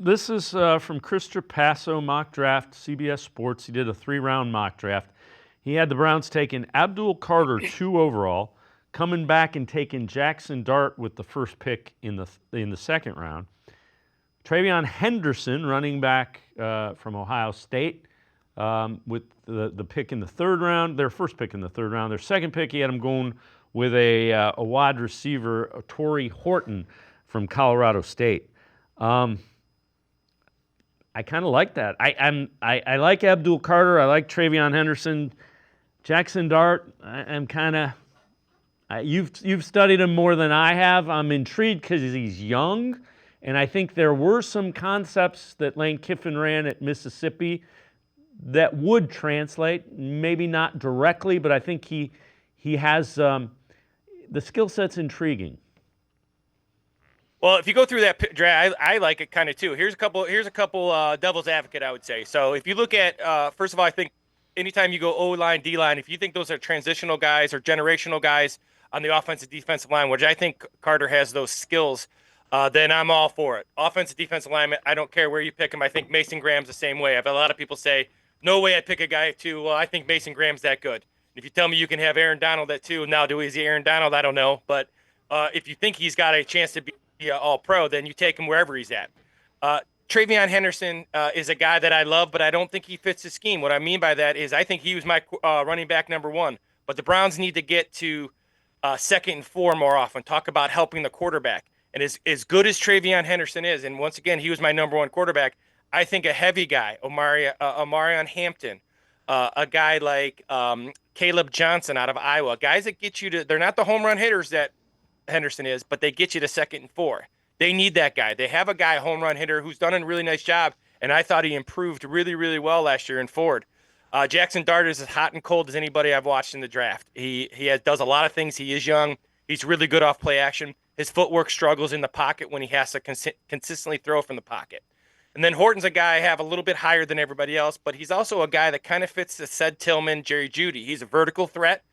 this is from Chris Trapasso, mock draft, CBS Sports. He did a 3-round mock draft. He had the Browns taking Abdul Carter 2 overall, coming back and taking Jackson Dart with the first pick in the second round. Travion Henderson, running back from Ohio State, with the pick in the third round. Their first pick in the third round. Their second pick, he had them going with a wide receiver, Torrey Horton from Colorado State. I kind of like that. I like Abdul Carter. I like Travion Henderson. Jackson Dart, I'm kind of. You've studied him more than I have. I'm intrigued because he's young, and I think there were some concepts that Lane Kiffin ran at Mississippi that would translate. Maybe not directly, but I think he has the skill set's intriguing. Well, if you go through that draft, I like it kind of too. Here's a couple devil's advocate, I would say. So if you look at, first of all, I think anytime you go O-line, D-line, if you think those are transitional guys or generational guys on the offensive defensive line, which I think Carter has those skills, then I'm all for it. Offensive defensive lineman, I don't care where you pick him. I think Mason Graham's the same way. I've had a lot of people say, no way I'd pick a guy at 2. Well, I think Mason Graham's that good. If you tell me you can have Aaron Donald at 2, now is he Aaron Donald? I don't know. But if you think he's got a chance to be all-pro, then you take him wherever he's at. Travion Henderson is a guy that I love, but I don't think he fits the scheme. What I mean by that is I think he was my running back number 1. But the Browns need to get to 2nd and 4 more often. Talk about helping the quarterback. And as good as Travion Henderson is, and once again, he was my number 1 quarterback, I think a heavy guy, Omarion Hampton, a guy like Caleb Johnson out of Iowa, guys that get you to – they're not the home run hitters that Henderson is, but they get you to 2nd and 4. They need that guy. They have a guy, home run hitter, who's done a really nice job, and I thought he improved really, really well last year in Ford. Jackson Dart is as hot and cold as anybody I've watched in the draft. He does a lot of things. He is young. He's really good off play action. His footwork struggles in the pocket when he has to consistently throw from the pocket. And then Horton's a guy I have a little bit higher than everybody else, but he's also a guy that kind of fits the Ced Tillman, Jerry Jeudy. He's a vertical threat.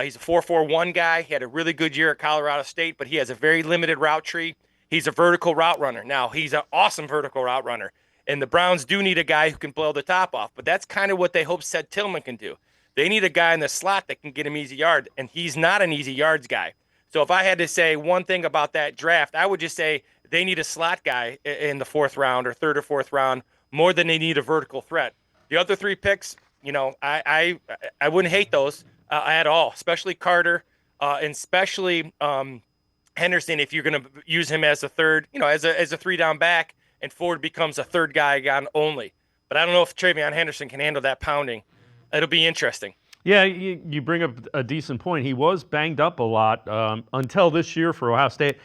He's a 4.41 guy. He had a really good year at Colorado State, but he has a very limited route tree. He's a vertical route runner. Now, he's an awesome vertical route runner, and the Browns do need a guy who can blow the top off, but that's kind of what they hope Ced Tillman can do. They need a guy in the slot that can get him easy yard, and he's not an easy yards guy. So if I had to say one thing about that draft, I would just say they need a slot guy in the 4th round or 3rd or 4th round more than they need a vertical threat. The other 3 picks, I wouldn't hate those at all, especially Carter and especially Henderson if you're going to use him as a third, as a 3-down back, and Ford becomes a 3rd guy on only. But I don't know if Travion Henderson can handle that pounding. It'll be interesting. Yeah, you bring up a decent point. He was banged up a lot until this year for Ohio State.